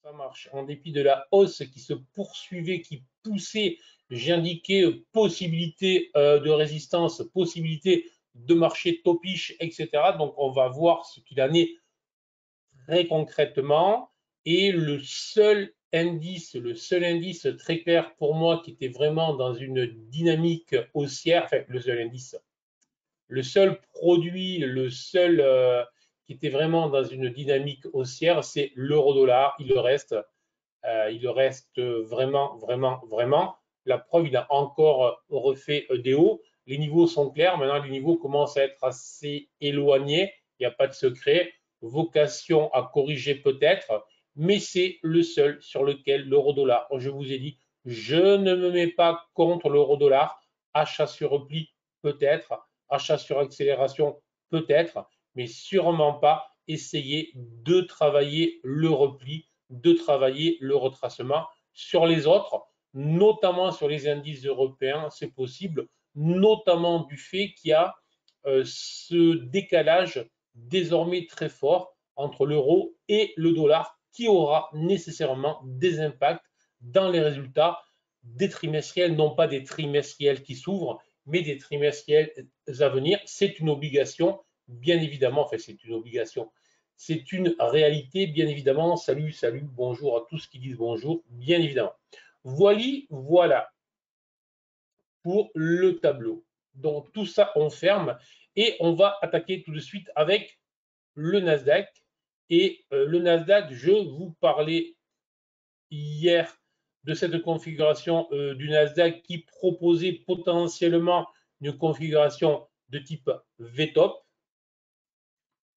Ça marche. En dépit de la hausse qui se poursuivait, qui poussait, j'indiquais possibilité de résistance, possibilité de marché topiche, etc. Donc, on va voir ce qu'il en est très concrètement. Et le seul indice très clair pour moi qui était vraiment dans une dynamique haussière, enfin, le seul indice, le seul produit, le seul qui était vraiment dans une dynamique haussière, c'est l'euro-dollar. Il le reste vraiment, vraiment, vraiment. La preuve, il a encore refait des hauts. Les niveaux sont clairs. Maintenant, les niveaux commencent à être assez éloignés. Il n'y a pas de secret. Vocation à corriger peut-être, mais c'est le seul sur lequel l'euro-dollar, je vous ai dit, je ne me mets pas contre l'euro-dollar. Achat sur repli, peut-être. Achat sur accélération, peut-être, mais sûrement pas essayer de travailler le repli, de travailler le retracement. Sur les autres, notamment sur les indices européens, c'est possible, notamment du fait qu'il y a ce décalage désormais très fort entre l'euro et le dollar qui aura nécessairement des impacts dans les résultats des trimestriels, non pas des trimestriels qui s'ouvrent, mais des trimestriels à venir. C'est une obligation, bien évidemment, enfin c'est une obligation, c'est une réalité, bien évidemment. Salut, salut, bonjour à tous qui disent bonjour, bien évidemment. Voilà pour le tableau. Donc tout ça, on ferme et on va attaquer tout de suite avec le Nasdaq. Et le Nasdaq, je vous parlais hier de cette configuration du Nasdaq qui proposait potentiellement une configuration de type VTOP.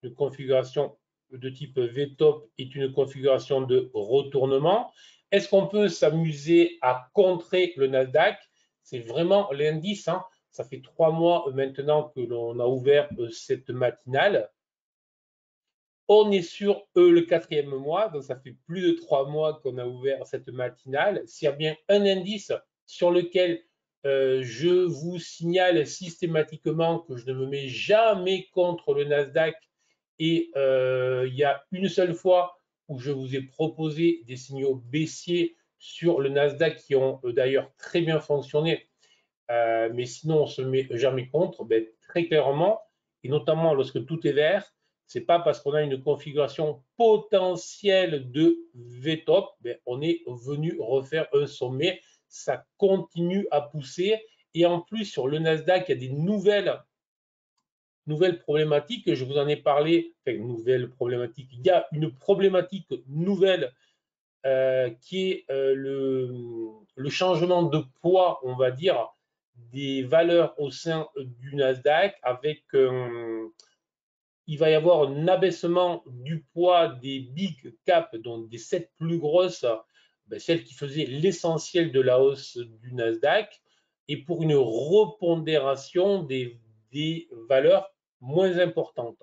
Une configuration de type VTOP est une configuration de retournement. Est-ce qu'on peut s'amuser à contrer le Nasdaq? C'est vraiment l'indice. Hein. Ça fait 3 mois maintenant que l'on a ouvert cette matinale. On est sur le 4e mois, donc ça fait plus de 3 mois qu'on a ouvert cette matinale. S'il y a bien un indice sur lequel je vous signale systématiquement que je ne me mets jamais contre le Nasdaq, et il y a une seule fois où je vous ai proposé des signaux baissiers sur le Nasdaq qui ont d'ailleurs très bien fonctionné, mais sinon on ne se met jamais contre, ben, très clairement, et notamment lorsque tout est vert, c'est pas parce qu'on a une configuration potentielle de VTOP, ben, on est venu refaire un sommet, ça continue à pousser, et en plus sur le Nasdaq, il y a des nouvelles problématiques, je vous en ai parlé, enfin nouvelles problématiques, il y a une problématique nouvelle qui est le changement de poids, on va dire, des valeurs au sein du Nasdaq avec il va y avoir un abaissement du poids des big caps, donc des 7 plus grosses, ben, celles qui faisaient l'essentiel de la hausse du Nasdaq, et pour une repondération des valeurs moins importantes.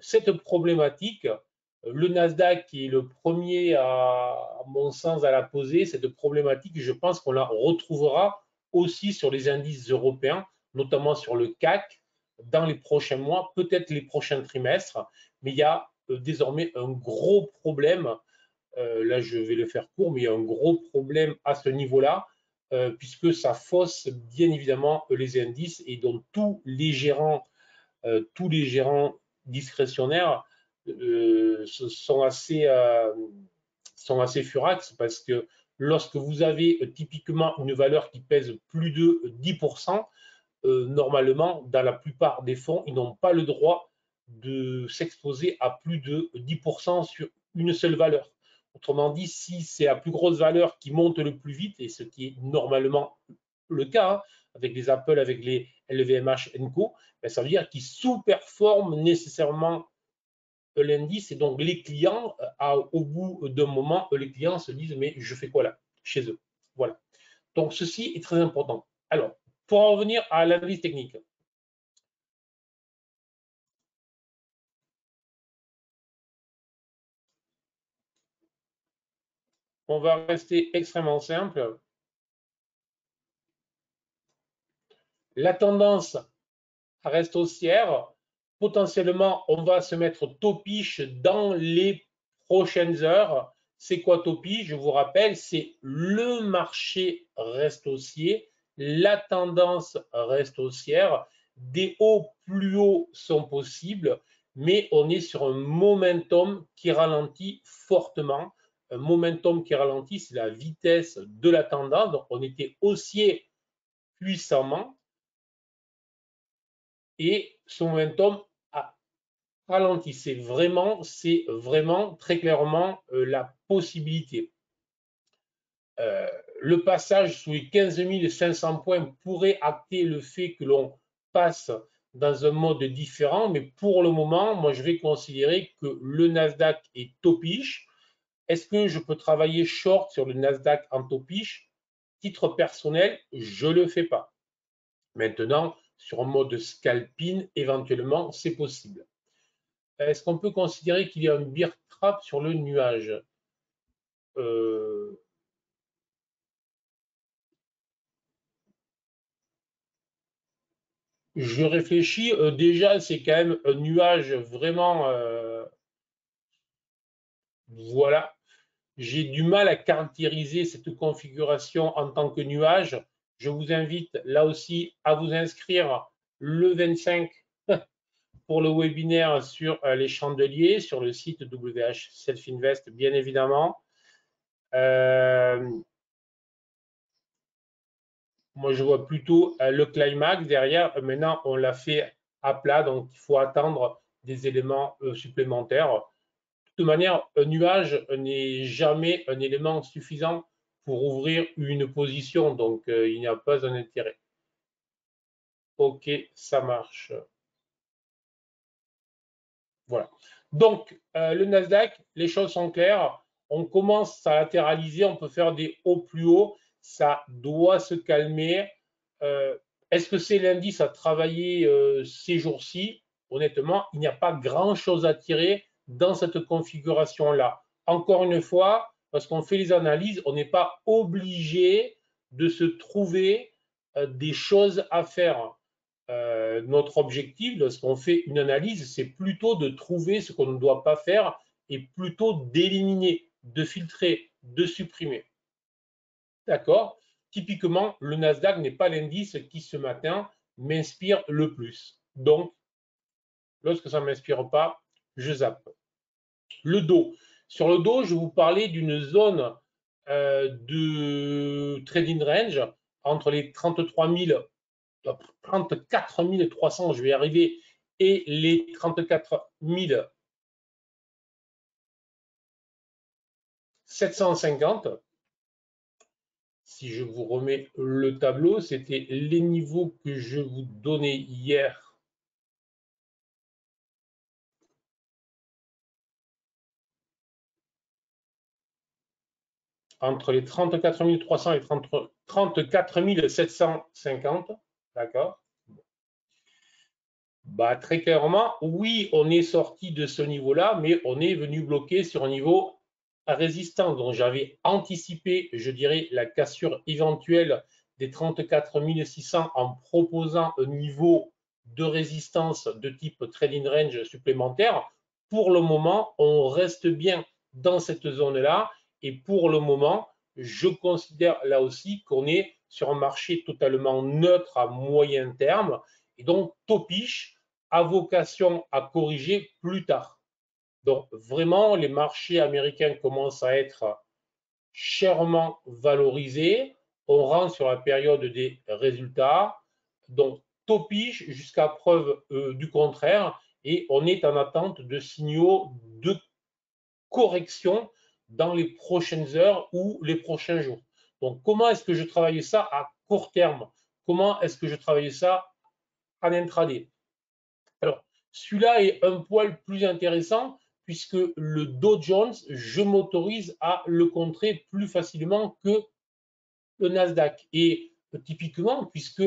Cette problématique, le Nasdaq qui est le premier, à mon sens, à la poser, cette problématique, je pense qu'on la retrouvera aussi sur les indices européens, notamment sur le CAC, dans les prochains mois, peut-être les prochains trimestres, mais il y a désormais un gros problème, là je vais le faire court, mais il y a un gros problème à ce niveau-là, puisque ça fausse bien évidemment les indices et donc tous les gérants discrétionnaires sont assez furax parce que lorsque vous avez typiquement une valeur qui pèse plus de 10%, normalement, dans la plupart des fonds, ils n'ont pas le droit de s'exposer à plus de 10% sur une seule valeur. Autrement dit, si c'est la plus grosse valeur qui monte le plus vite, et ce qui est normalement le cas, hein, avec les Apple, avec les LVMH Co, ben ça veut dire qu'ils sous-performent nécessairement l'indice, et donc les clients, au bout d'un moment, les clients se disent mais je fais quoi là chez eux. Voilà. Donc ceci est très important. Alors, pour en revenir à l'analyse technique, on va rester extrêmement simple. La tendance reste haussière. Potentiellement, on va se mettre topiche dans les prochaines heures. C'est quoi Topi? Je vous rappelle, c'est le marché reste haussier, la tendance reste haussière, des hauts plus hauts sont possibles, mais on est sur un momentum qui ralentit fortement. Un momentum qui ralentit, c'est la vitesse de la tendance. Donc, on était haussier puissamment et ce momentum a ralenti. C'est vraiment très clairement la possibilité. Le passage sous les 15 500 points pourrait acter le fait que l'on passe dans un mode différent, mais pour le moment, moi, je vais considérer que le Nasdaq est topish. Est-ce que je peux travailler short sur le Nasdaq en topish? Titre personnel, je ne le fais pas. Maintenant, sur un mode scalping, éventuellement, c'est possible. Est-ce qu'on peut considérer qu'il y a un bear trap sur le nuage? Je réfléchis, déjà, c'est quand même un nuage vraiment, voilà. J'ai du mal à caractériser cette configuration en tant que nuage. Je vous invite là aussi à vous inscrire le 25 pour le webinaire sur les chandeliers sur le site WH Self Invest, bien évidemment. Moi, je vois plutôt le climax derrière. Maintenant, on l'a fait à plat, donc il faut attendre des éléments supplémentaires. De toute manière, un nuage n'est jamais un élément suffisant pour ouvrir une position, donc il n'y a pas un intérêt. Ok, ça marche. Voilà. Donc, le Nasdaq, les choses sont claires. On commence à latéraliser, on peut faire des hauts plus hauts. Ça doit se calmer. Est-ce que c'est l'indice à travailler ces jours-ci? Honnêtement, il n'y a pas grand-chose à tirer dans cette configuration-là. Encore une fois, parce qu'on fait les analyses, on n'est pas obligé de se trouver des choses à faire. Notre objectif, lorsqu'on fait une analyse, c'est plutôt de trouver ce qu'on ne doit pas faire et plutôt d'éliminer, de filtrer, de supprimer. D'accord? Typiquement, le Nasdaq n'est pas l'indice qui ce matin m'inspire le plus. Donc, lorsque ça ne m'inspire pas, je zappe. Le dos. Sur le dos, je vous parlais d'une zone de trading range entre les 33 000 34 300, je vais y arriver, et les 34 750. Si je vous remets le tableau, c'était les niveaux que je vous donnais hier. Entre les 34 300 et 34 750. D'accord? Bah, très clairement, oui, on est sorti de ce niveau-là, mais on est venu bloquer sur un niveau résistant. Donc, j'avais anticipé, je dirais, la cassure éventuelle des 34 600 en proposant un niveau de résistance de type trading range supplémentaire. Pour le moment, on reste bien dans cette zone-là. Et pour le moment, je considère là aussi qu'on est sur un marché totalement neutre à moyen terme. Et donc, topish a vocation à corriger plus tard. Donc, vraiment, les marchés américains commencent à être chèrement valorisés. On rentre sur la période des résultats. Donc, topish jusqu'à preuve du contraire. Et on est en attente de signaux de correction dans les prochaines heures ou les prochains jours. Donc, comment est-ce que je travaille ça à court terme? Comment est-ce que je travaille ça en intraday? Alors, celui-là est un poil plus intéressant puisque le Dow Jones, je m'autorise à le contrer plus facilement que le Nasdaq. Et typiquement, puisque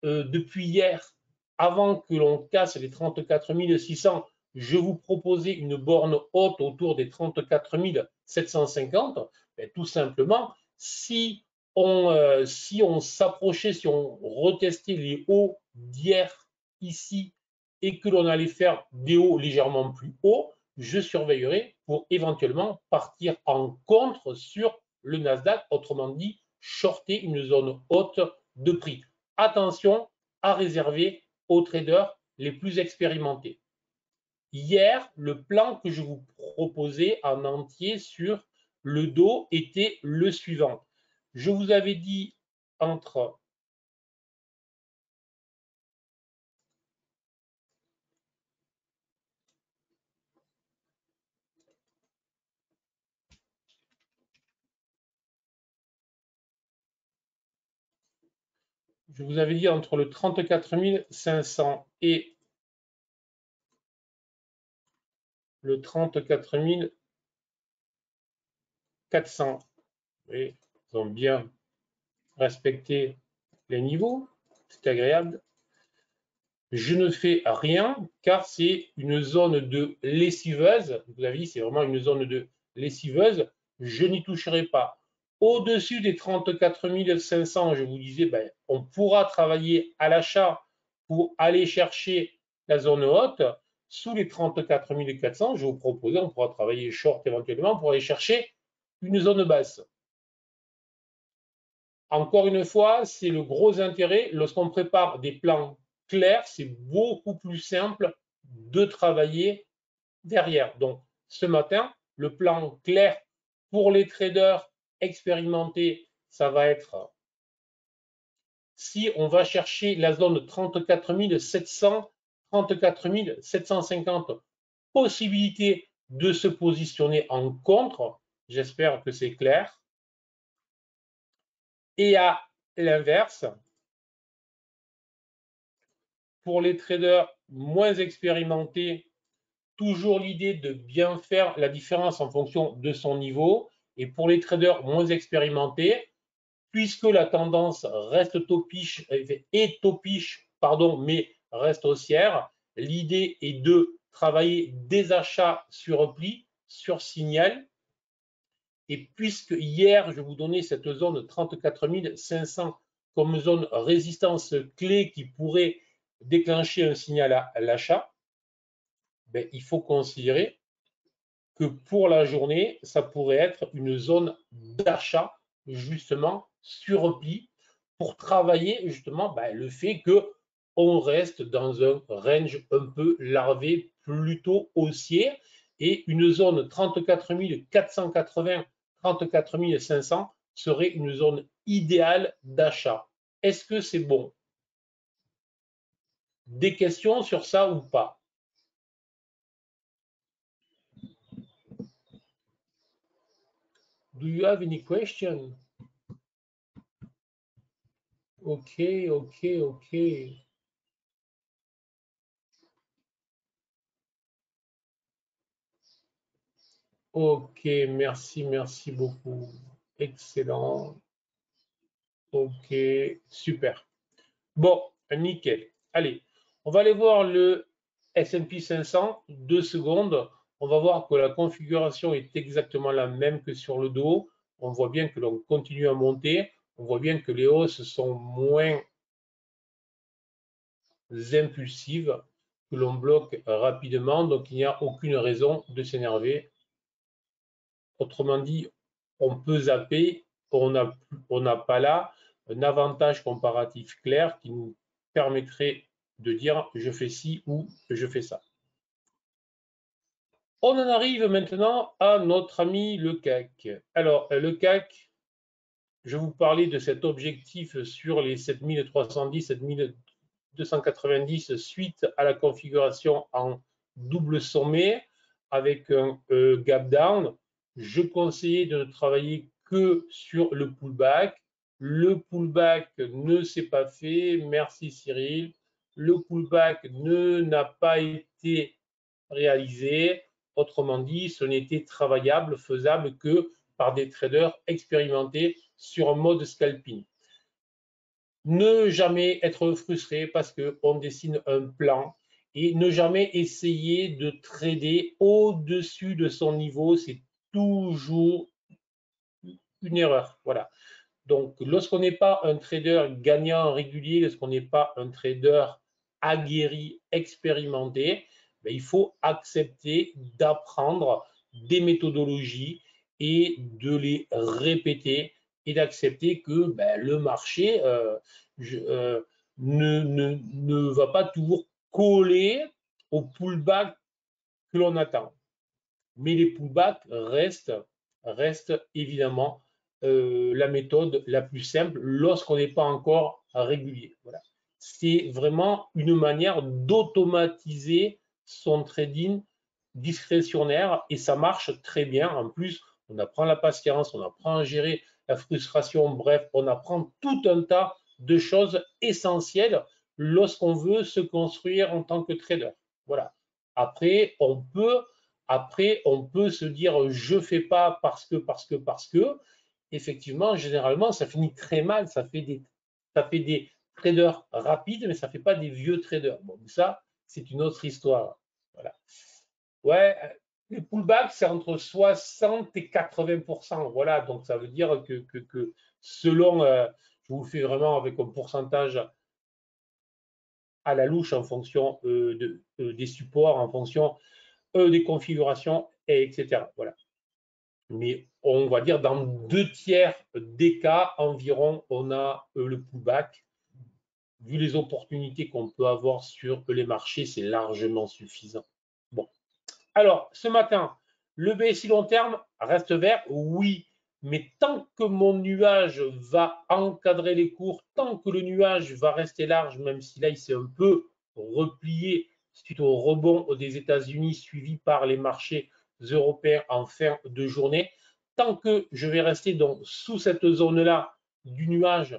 depuis hier, avant que l'on casse les 34 600, je vous proposais une borne haute autour des 34 750, ben, tout simplement, si on s'approchait, si on retestait les hauts d'hier ici et que l'on allait faire des hauts légèrement plus hauts, je surveillerai pour éventuellement partir en contre sur le Nasdaq, autrement dit, shorter une zone haute de prix. Attention à réserver aux traders les plus expérimentés. Hier, le plan que je vous proposais en entier sur le dos était le suivant. Je vous avais dit entre le 34 500 et le 34 400. Et ils ont bien respecté les niveaux, c'est agréable. Je ne fais rien car c'est une zone de lessiveuse. Vous avez dit, c'est vraiment une zone de lessiveuse. Je n'y toucherai pas. Au-dessus des 34 500, je vous disais, ben, on pourra travailler à l'achat pour aller chercher la zone haute. Sous les 34 400, je vous propose, on pourra travailler short éventuellement pour aller chercher une zone basse. Encore une fois, c'est le gros intérêt. Lorsqu'on prépare des plans clairs, c'est beaucoup plus simple de travailler derrière. Donc, ce matin, le plan clair pour les traders expérimentés, ça va être si on va chercher la zone 34 700, 34 750, possibilité de se positionner en contre. J'espère que c'est clair. Et à l'inverse, pour les traders moins expérimentés, toujours l'idée de bien faire la différence en fonction de son niveau. Et pour les traders moins expérimentés, puisque la tendance reste topiche, mais reste haussière, l'idée est de travailler des achats sur repli, sur signal. Et puisque hier, je vous donnais cette zone 34 500 comme zone résistance clé qui pourrait déclencher un signal à l'achat, ben, il faut considérer que pour la journée, ça pourrait être une zone d'achat justement sur repli pour travailler justement ben, le fait que on reste dans un range un peu larvé, plutôt haussier, et une zone 34 480, 34 500 serait une zone idéale d'achat. Est-ce que c'est bon? Des questions sur ça ou pas? Do you have any question? Ok, ok, ok. Ok, merci, merci beaucoup. Excellent. Ok, super. Bon, nickel. Allez, on va aller voir le S&P 500. 2 secondes. On va voir que la configuration est exactement la même que sur le dos. On voit bien que l'on continue à monter. On voit bien que les hausses sont moins impulsives, que l'on bloque rapidement. Donc, il n'y a aucune raison de s'énerver. Autrement dit, on peut zapper, on n'a pas là un avantage comparatif clair qui nous permettrait de dire je fais ci ou je fais ça. On en arrive maintenant à notre ami le CAC. Alors, le CAC, je vous parlais de cet objectif sur les 7310, 7290 suite à la configuration en double sommet avec un gap down. Je conseillais de ne travailler que sur le pullback. Le pullback ne s'est pas fait. Merci Cyril. Le pullback n'a pas été réalisé. Autrement dit, ce n'était travaillable, faisable que par des traders expérimentés sur un mode scalping. Ne jamais être frustré parce qu'on dessine un plan et ne jamais essayer de trader au-dessus de son niveau, c'est toujours une erreur. Voilà. Donc, lorsqu'on n'est pas un trader gagnant régulier, lorsqu'on n'est pas un trader aguerri, expérimenté, ben, il faut accepter d'apprendre des méthodologies et de les répéter et d'accepter que ben, le marché ne va pas toujours coller au pullback que l'on attend. Mais les pullbacks restent évidemment la méthode la plus simple lorsqu'on n'est pas encore régulier. Voilà. C'est vraiment une manière d'automatiser son trading discrétionnaire et ça marche très bien. En plus, on apprend la patience, on apprend à gérer la frustration, bref, on apprend tout un tas de choses essentielles lorsqu'on veut se construire en tant que trader. Voilà. Après, on peut se dire je fais pas parce que. Effectivement, généralement, ça finit très mal. Ça fait des traders rapides, mais ça fait pas des vieux traders. Bon, ça, c'est une autre histoire. Voilà. Ouais, les pullbacks, c'est entre 60 et 80%. Voilà, donc ça veut dire que selon, je vous fais vraiment avec un pourcentage à la louche en fonction des supports, en fonction des configurations, etc. Voilà. Mais on va dire dans 2 tiers des cas environ, on a le pullback. Vu les opportunités qu'on peut avoir sur les marchés, c'est largement suffisant. Bon. Alors, ce matin, le BSI long terme reste vert, oui, mais tant que mon nuage va encadrer les cours, tant que le nuage va rester large, même si là il s'est un peu replié suite au rebond des États-Unis suivi par les marchés européens en fin de journée, tant que je vais rester donc sous cette zone-là du nuage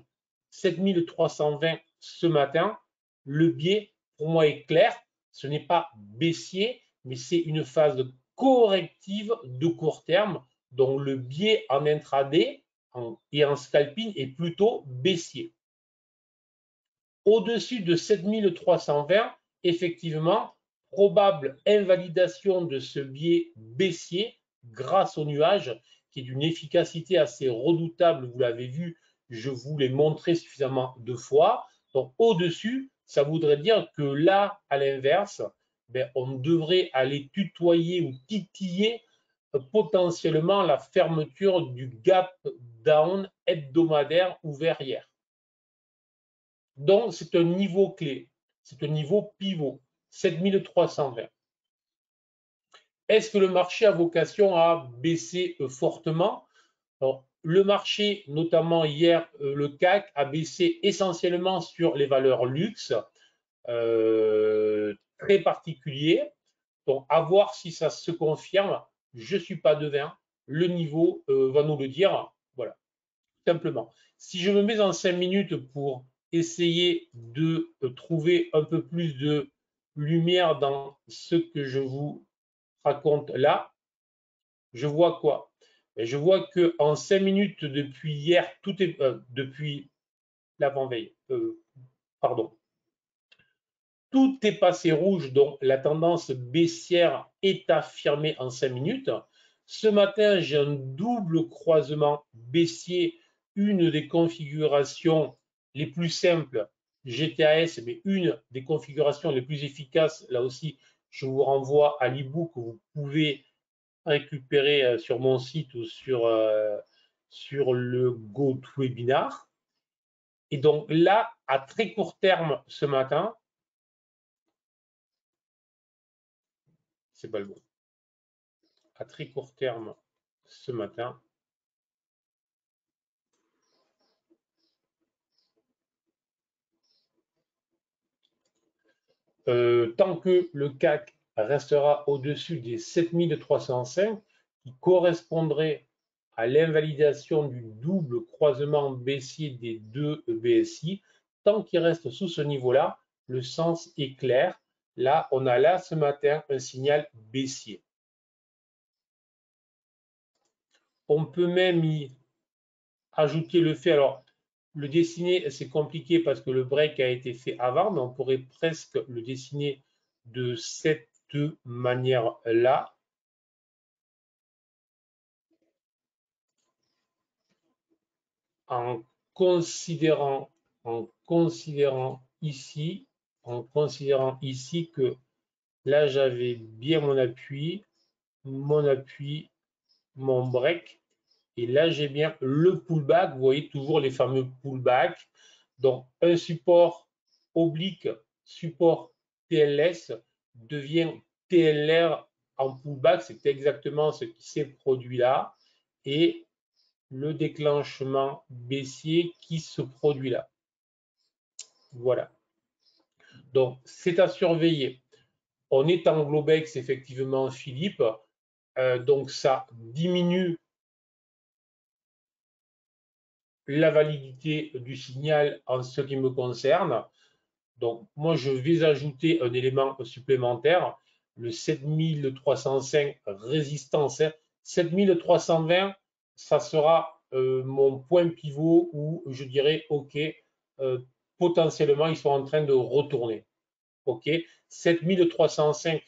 7320 ce matin, le biais pour moi est clair, ce n'est pas baissier, mais c'est une phase corrective de court terme dont le biais en intraday et en scalping est plutôt baissier. Au-dessus de 7320, effectivement, probable invalidation de ce biais baissier grâce au nuage qui est d'une efficacité assez redoutable, vous l'avez vu, je vous l'ai montré suffisamment de fois. Donc au-dessus, ça voudrait dire que là, à l'inverse, ben, on devrait aller tutoyer ou titiller potentiellement la fermeture du gap down hebdomadaire ouvert hier. Donc, c'est un niveau clé, c'est un niveau pivot, 7320. Est-ce que le marché a vocation à baisser fortement? Alors, le marché, notamment hier, le CAC, a baissé essentiellement sur les valeurs luxe, très particulier. Donc, à voir si ça se confirme. Je ne suis pas devin. Le niveau va nous le dire. Voilà, simplement. Si je me mets en 5 minutes pour essayer de trouver un peu plus de lumière dans ce que je vous raconte là, je vois quoi? Et je vois que en 5 minutes depuis hier, tout est depuis l'avant-veille, pardon, tout est passé rouge, donc la tendance baissière est affirmée en 5 minutes. Ce matin, j'ai un double croisement baissier, une des configurations les plus simples GTAS, mais une des configurations les plus efficaces. Là aussi, je vous renvoie à l'e-book que vous pouvez récupérer sur mon site ou sur le GoToWebinar. Et donc là, à très court terme ce matin, c'est pas le bon. À très court terme ce matin, tant que le CAC restera au-dessus des 7305, qui correspondrait à l'invalidation du double croisement baissier des deux BSI, tant qu'il reste sous ce niveau-là, le sens est clair. Là, on a là ce matin un signal baissier. On peut même y ajouter le fait, alors le dessiner c'est compliqué parce que le break a été fait avant, mais on pourrait presque le dessiner de cette manière-là. En considérant ici que Là, j'avais bien mon appui, mon break. Et là, j'ai bien le pullback. Vous voyez toujours les fameux pullbacks. Donc, un support oblique, support TLS, devient TLR en pullback. C'est exactement ce qui s'est produit là. Et le déclenchement baissier qui se produit là. Voilà. Donc, c'est à surveiller. On est en Globex, effectivement, Philippe. Donc, ça diminue la validité du signal en ce qui me concerne. Donc, moi, je vais ajouter un élément supplémentaire, le 7305 résistance. 7320, ça sera mon point pivot où je dirais, OK, potentiellement, ils sont en train de retourner. OK, 7305,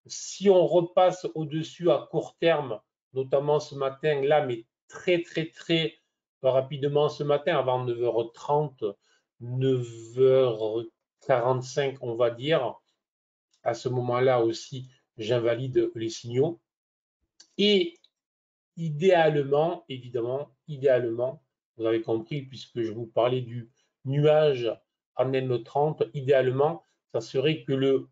si on repasse au-dessus à court terme, notamment ce matin, là, mais très rapidement ce matin, avant 9h30, 9h45, on va dire, à ce moment-là aussi, j'invalide les signaux. Et idéalement, évidemment, vous avez compris, puisque je vous parlais du nuage en N30, idéalement, ça serait que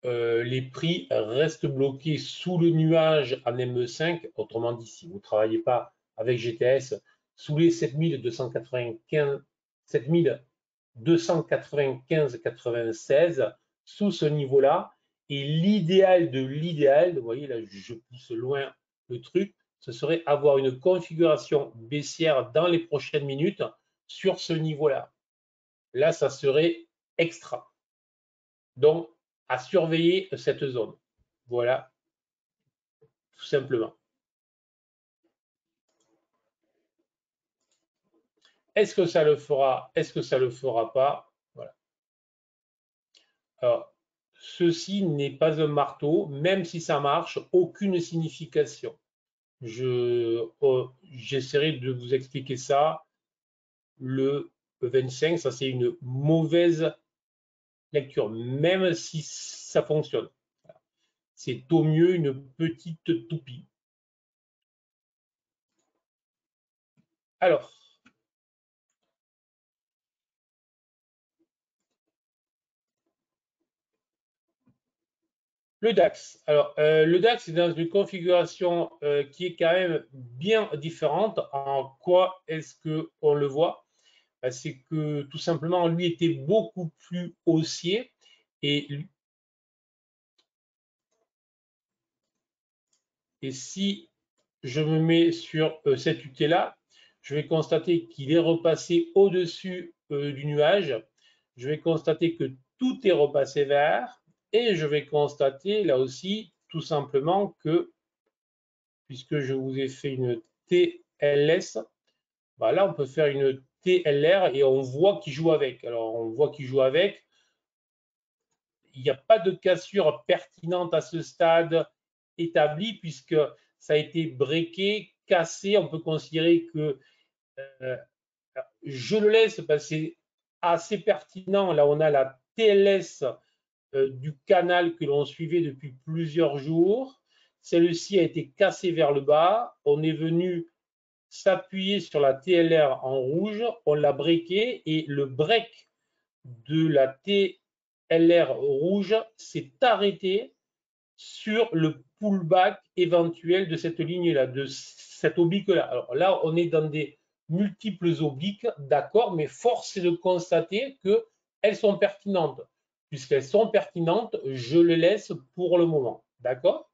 les prix restent bloqués sous le nuage en M5, autrement dit, si vous ne travaillez pas avec GTS, sous les 7295,96, sous ce niveau-là. Et l'idéal de l'idéal, vous voyez, là, je pousse loin le truc, ce serait avoir une configuration baissière dans les prochaines minutes sur ce niveau-là. Là, ça serait extra. Donc, à surveiller cette zone. Voilà, tout simplement. Est-ce que ça le fera? Est-ce que ça le fera pas? Voilà. Alors, ceci n'est pas un marteau, même si ça marche, aucune signification. J'essaierai de vous expliquer ça. Le 25, ça c'est une mauvaise lecture, même si ça fonctionne. C'est au mieux une petite toupie. Alors, le DAX. Alors, le DAX est dans une configuration qui est quand même bien différente. En quoi est-ce qu'on le voit? C'est que tout simplement, lui était beaucoup plus haussier. Et si je me mets sur cette UT-là, je vais constater qu'il est repassé au-dessus du nuage. Je vais constater que tout est repassé vert. Et je vais constater là aussi tout simplement que, puisque je vous ai fait une TLS, bah là on peut faire une TLR et on voit qu'il joue avec. Alors on voit qu'il joue avec. Il n'y a pas de cassure pertinente à ce stade établie puisque ça a été breaké, cassé. On peut considérer que euh, je le laisse parce que c'est assez pertinent. Là on a la TLS du canal que l'on suivait depuis plusieurs jours. Celle-ci a été cassée vers le bas. On est venu s'appuyer sur la TLR en rouge, on l'a breaké et le break de la TLR rouge s'est arrêté sur le pullback éventuel de cette ligne-là, de cette oblique-là. Alors là, on est dans des multiples obliques, d'accord, mais force est de constater qu'elles sont pertinentes. Puisqu'elles sont pertinentes, je les laisse pour le moment, d'accord?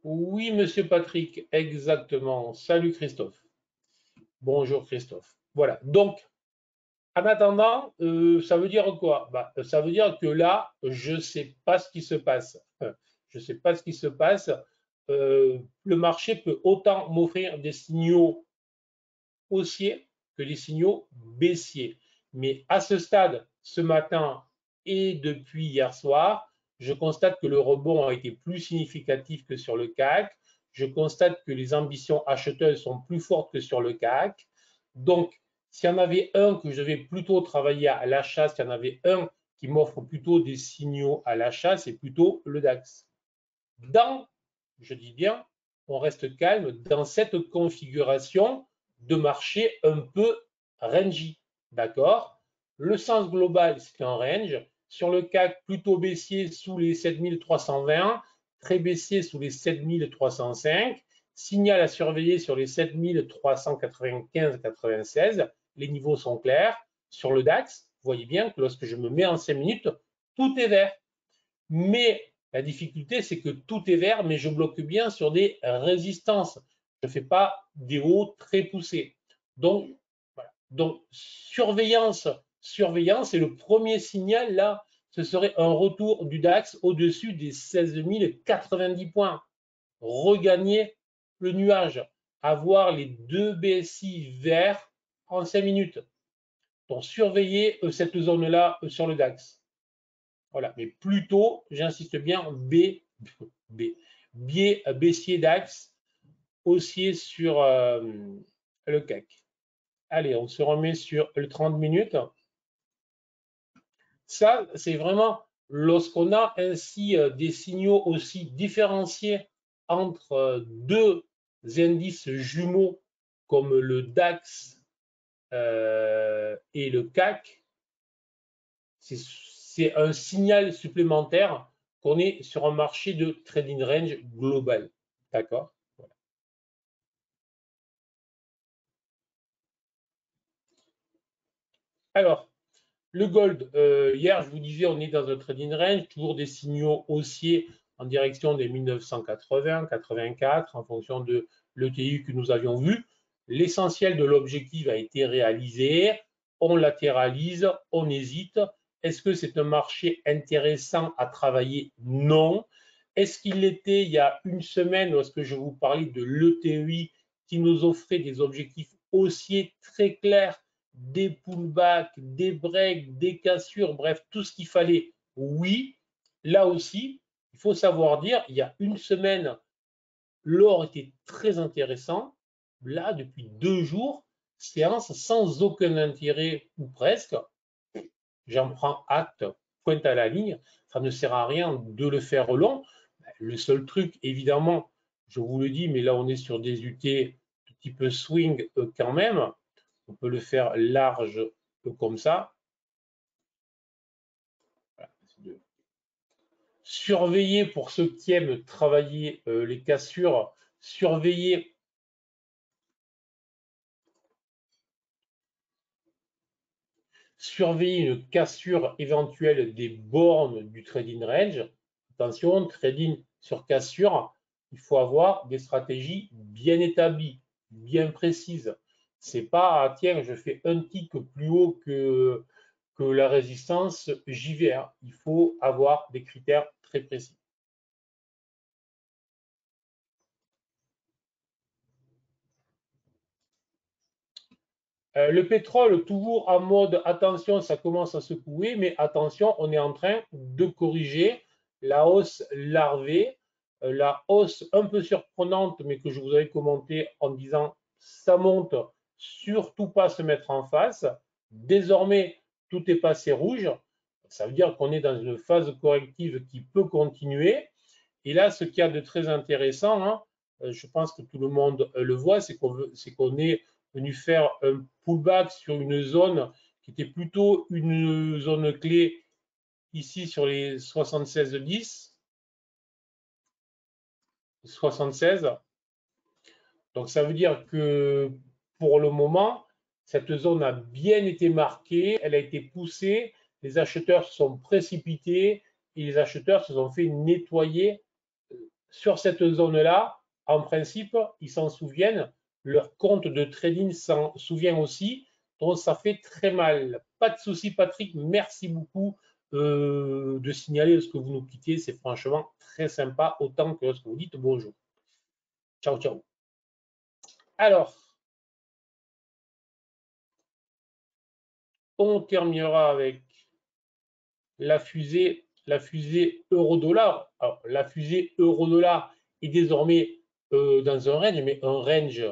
Oui, monsieur Patrick, exactement. Salut Christophe. Bonjour Christophe. Voilà. Donc, en attendant, ça veut dire quoi? Ça veut dire que là, je ne sais pas ce qui se passe. Je ne sais pas ce qui se passe. Le marché peut autant m'offrir des signaux haussiers que des signaux baissiers. Mais à ce stade, ce matin et depuis hier soir, je constate que le rebond a été plus significatif que sur le CAC. Je constate que les ambitions acheteuses sont plus fortes que sur le CAC. Donc, s'il y en avait un que je vais plutôt travailler à l'achat, s'il y en avait un qui m'offre plutôt des signaux à l'achat, c'est plutôt le DAX. Je dis bien, on reste calme dans cette configuration de marché un peu rangy. D'accord? Le sens global, c'est un range. Sur le CAC, plutôt baissier sous les 7320, très baissier sous les 7305. Signal à surveiller sur les 7395-96. Les niveaux sont clairs. Sur le DAX, vous voyez bien que lorsque je me mets en 5 minutes, tout est vert. Mais la difficulté, c'est que tout est vert, mais je bloque bien sur des résistances. Je ne fais pas des hauts très poussés. Donc, voilà. Donc surveillance, et le premier signal, là, ce serait un retour du DAX au-dessus des 16 090 points. Regagner le nuage, avoir les deux BSI verts en 5 minutes. Donc, surveiller cette zone-là sur le DAX. Voilà, mais plutôt, j'insiste bien, biais baissier DAX, haussier sur le CAC. Allez, on se remet sur le 30 minutes. Ça, c'est vraiment lorsqu'on a ainsi des signaux aussi différenciés entre deux indices jumeaux comme le DAX et le CAC, c'est un signal supplémentaire qu'on est sur un marché de trading range global. D'accord? Voilà. Alors, le gold, hier, je vous disais, on est dans un trading range, toujours des signaux haussiers en direction des 1980, 84, en fonction de l'ETI que nous avions vu. L'essentiel de l'objectif a été réalisé. On latéralise, on hésite. Est-ce que c'est un marché intéressant à travailler? Non. Est-ce qu'il l'était il y a une semaine lorsque je vous parlais de l'ETI qui nous offrait des objectifs haussiers très clairs, des pullbacks, des breaks, des cassures, bref, tout ce qu'il fallait? Oui. Là aussi, il faut savoir dire, il y a une semaine, l'or était très intéressant. Là, depuis 2 jours, séance sans aucun intérêt ou presque. J'en prends acte, pointe à la ligne. Ça ne sert à rien de le faire long. Le seul truc, évidemment, je vous le dis, mais là, on est sur des UT un petit peu swing quand même. On peut le faire large comme ça. Voilà. Surveiller pour ceux qui aiment travailler les cassures, surveiller une cassure éventuelle des bornes du trading range. Attention, trading sur cassure, il faut avoir des stratégies bien établies, bien précises. C'est pas, ah, tiens, je fais un tick plus haut que la résistance, j'y vais. Hein. Il faut avoir des critères très précis. Le pétrole, toujours en mode attention, ça commence à secouer, mais attention, on est en train de corriger la hausse larvée, la hausse un peu surprenante, mais que je vous avais commenté en disant ça monte, surtout pas se mettre en face. Désormais, tout est passé rouge. Ça veut dire qu'on est dans une phase corrective qui peut continuer. Et là, ce qu'il y a de très intéressant, hein, je pense que tout le monde le voit, c'est qu'on est venu faire un pullback sur une zone qui était plutôt une zone clé ici sur les 76,10, 76. Donc ça veut dire que pour le moment, cette zone a bien été marquée, elle a été poussée, les acheteurs se sont précipités et les acheteurs se sont fait nettoyer sur cette zone-là. En principe, ils s'en souviennent, leur compte de trading s'en souvient aussi, donc ça fait très mal. Pas de souci, Patrick, merci beaucoup de signaler ce que vous nous quittez, c'est franchement très sympa, autant que ce que vous dites bonjour. Ciao, ciao. Alors, on terminera avec la fusée euro-dollar. Alors, la fusée euro-dollar est désormais dans un range, mais un range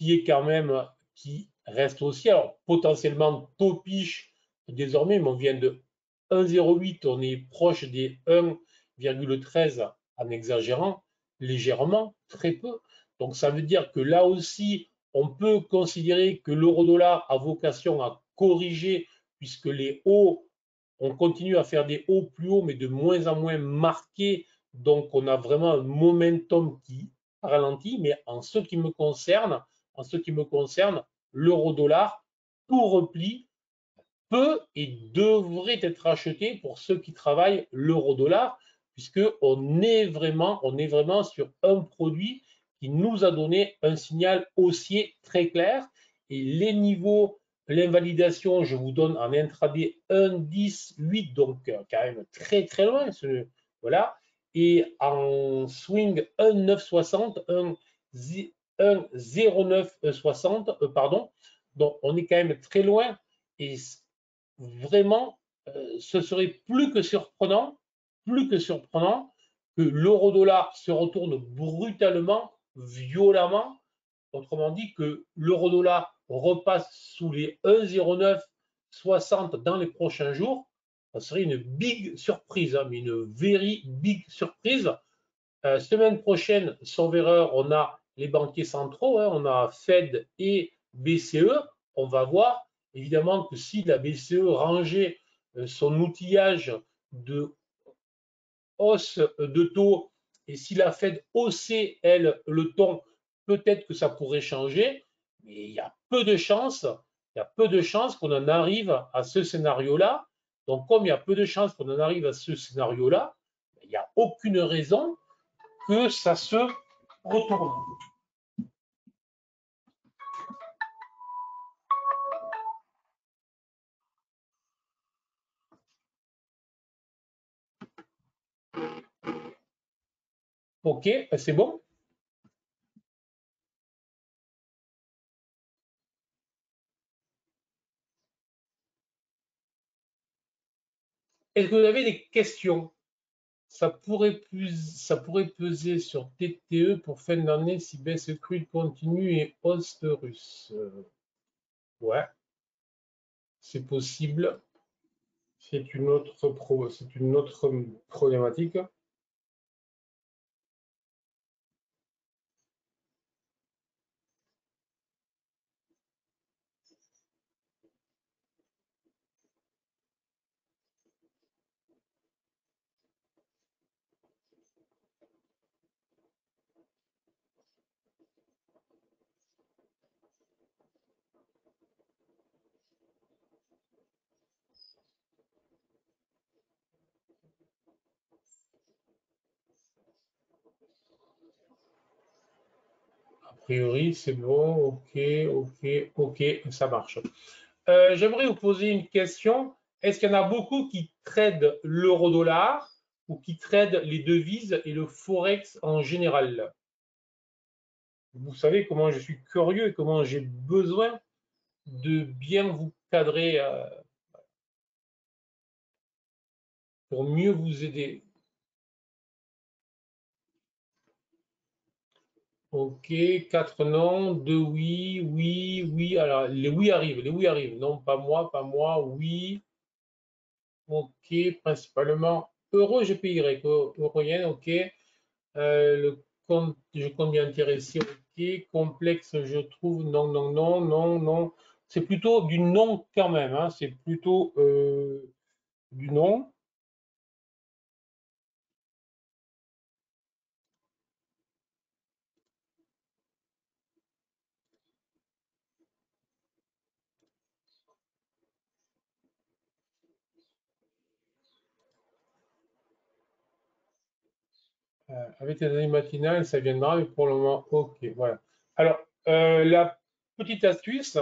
qui est quand même, qui reste aussi, alors potentiellement topiche désormais, mais on vient de 1,08, on est proche des 1,13 en exagérant légèrement, très peu. Donc ça veut dire que là aussi, on peut considérer que l'euro-dollar a vocation à corriger puisque les hauts, on continue à faire des hauts plus hauts, mais de moins en moins marqués. Donc on a vraiment un momentum qui ralentit. Mais en ce qui me concerne, l'euro-dollar, tout repli peut et devrait être acheté pour ceux qui travaillent l'euro-dollar, puisqu'on on est vraiment sur un produit qui nous a donné un signal haussier très clair. Et les niveaux, l'invalidation, je vous donne en intraday 1,10,8, donc quand même très très loin. Voilà. Et en swing 1,960, 1,0960, pardon. Donc on est quand même très loin. Et vraiment, ce serait plus que surprenant que l'euro-dollar se retourne brutalement, violemment. Autrement dit, que l'euro-dollar repasse sous les 1,0960 dans les prochains jours. Ça serait une big surprise, hein, mais une very big surprise. Semaine prochaine, sauf erreur, on a les banquiers centraux, hein, on a Fed et BCE. On va voir évidemment que si la BCE rangeait son outillage de hausse de taux et si la Fed haussait, elle, le ton, peut-être que ça pourrait changer, mais il y a peu de chances, qu'on en arrive à ce scénario-là. Donc, comme il y a peu de chances qu'on en arrive à ce scénario-là, il n'y a aucune raison que ça se retourne. Ok, c'est bon. Est-ce que vous avez des questions? Ça pourrait peser sur TTE pour fin d'année si baisse crude continue et hausse russe. Ouais, c'est possible. C'est une autre problématique. A priori, c'est bon. Ok, ok, ok, ça marche. J'aimerais vous poser une question. Est-ce qu'il y en a beaucoup qui tradent l'euro-dollar ou qui tradent les devises et le forex en général? Vous savez comment je suis curieux et comment j'ai besoin de bien vous cadrer pour mieux vous aider. Ok, 4 non, 2 oui, oui, oui. Alors, les oui arrivent. Non, pas moi, oui. Ok, principalement euro, GPY, euro yen, ok. Le compte, je compte bien intéressé, ok. Complexe, je trouve, non, non, non, non, non. C'est plutôt du non quand même, hein. C'est plutôt du non. Avec les données matinales, ça viendra, mais pour le moment, ok, voilà. Alors, la petite astuce,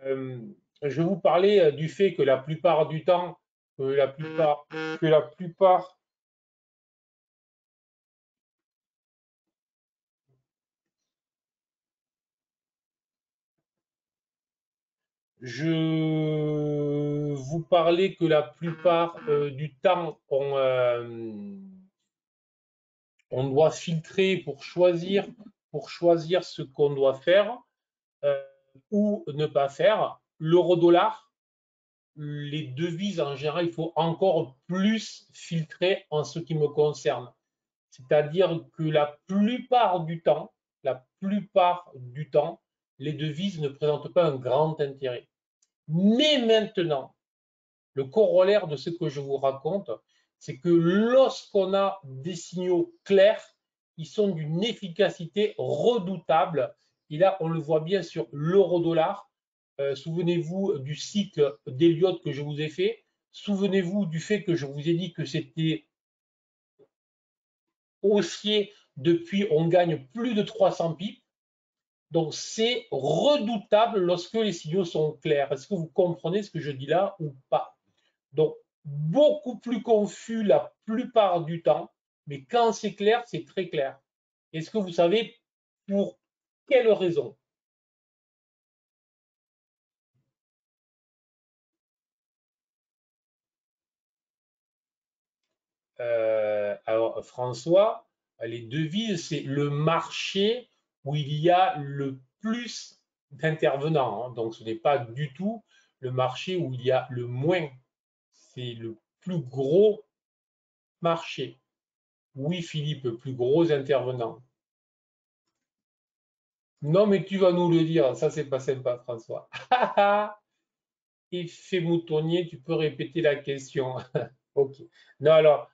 euh, je vais vous parler du fait que la plupart du temps, que la plupart, je vous parlais que la plupart du temps, on doit filtrer pour choisir pour choisir ce qu'on doit faire ou ne pas faire. L'euro-dollar, les devises en général, il faut encore plus filtrer en ce qui me concerne. C'est-à-dire que la plupart du temps, les devises ne présentent pas un grand intérêt. Mais maintenant, le corollaire de ce que je vous raconte, c'est que lorsqu'on a des signaux clairs, ils sont d'une efficacité redoutable. Et là, on le voit bien sur l'euro-dollar. Souvenez-vous du cycle d'Elliott que je vous ai fait. Souvenez-vous du fait que je vous ai dit que c'était haussier depuis, on gagne plus de 300 pips. Donc, c'est redoutable lorsque les signaux sont clairs. Est-ce que vous comprenez ce que je dis là ou pas? Donc, beaucoup plus confus la plupart du temps, mais quand c'est clair, c'est très clair. Est-ce que vous savez pour quelle raison? Alors, François, les devises, c'est le marché où il y a le plus d'intervenants, hein. Donc, ce n'est pas du tout le marché où il y a le moins. C'est le plus gros marché. Oui, Philippe, plus gros intervenant. Non, mais tu vas nous le dire. Ça, c'est pas sympa, François. Effet moutonnier, tu peux répéter la question. Ok. Non, alors,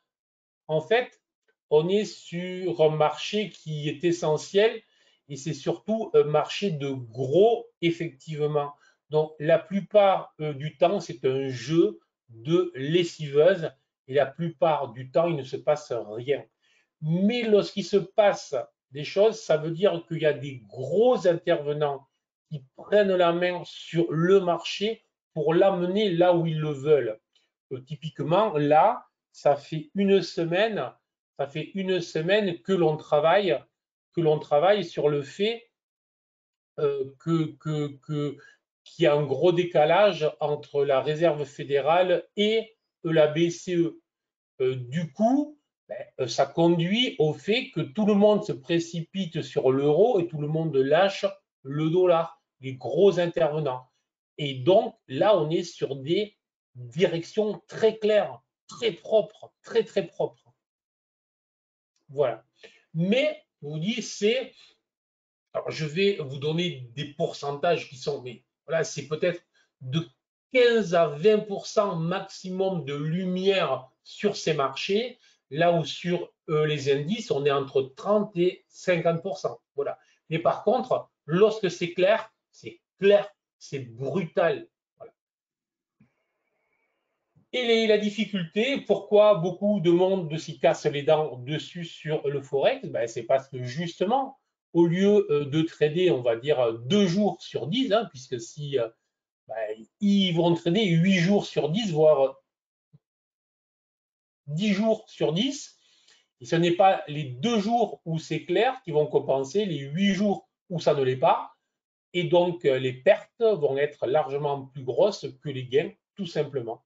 en fait, on est sur un marché qui est essentiel et c'est surtout un marché de gros, effectivement. Donc, la plupart du temps, c'est un jeu de lessiveuse et la plupart du temps, il ne se passe rien. Mais lorsqu'il se passe des choses, ça veut dire qu'il y a des gros intervenants qui prennent la main sur le marché pour l'amener là où ils le veulent. Typiquement, là, ça fait une semaine que l'on travaille sur le fait qu'il y a un gros décalage entre la Réserve fédérale et la BCE. Du coup, ça conduit au fait que tout le monde se précipite sur l'euro et tout le monde lâche le dollar, les gros intervenants. Et donc, là, on est sur des directions très claires, très propres, très, très propres. Voilà. Mais, je vous dis, c'est. Alors, je vais vous donner des pourcentages qui sont. Mais voilà, c'est peut-être de 15 à 20% maximum de lumière sur ces marchés, là où sur les indices, on est entre 30 et 50%. Voilà. Mais par contre, lorsque c'est clair, c'est brutal. Voilà. Et la difficulté, pourquoi beaucoup de monde s'y casse les dents dessus sur le Forex, ben, c'est parce que justement, au lieu de trader, on va dire 2 jours sur 10, hein, puisque si ben, ils vont trader 8 jours sur 10, voire 10 jours sur 10, et ce n'est pas les 2 jours où c'est clair qui vont compenser les 8 jours où ça ne l'est pas, et donc les pertes vont être largement plus grosses que les gains, tout simplement.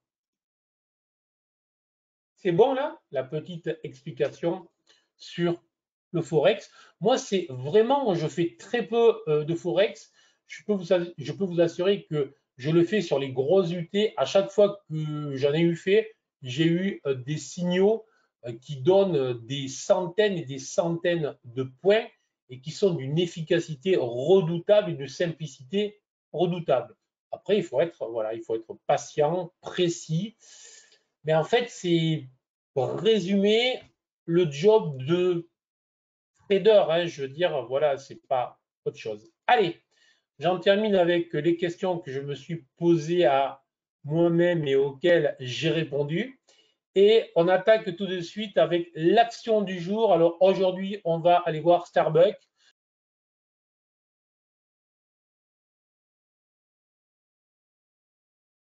C'est bon là, la petite explication sur le Forex. Moi, c'est vraiment, je fais très peu de Forex. Je peux vous assurer que je le fais sur les grosses UT. À chaque fois que j'en ai eu fait, j'ai eu des signaux qui donnent des centaines et des centaines de points et qui sont d'une efficacité redoutable et de simplicité redoutable. Après, il faut être patient, précis. Mais en fait, c'est pour résumer le job de trader, hein, je veux dire, voilà, c'est pas autre chose. Allez, j'en termine avec les questions que je me suis posées à moi-même et auxquelles j'ai répondu. Et on attaque tout de suite avec l'action du jour. Alors aujourd'hui, on va aller voir Starbucks.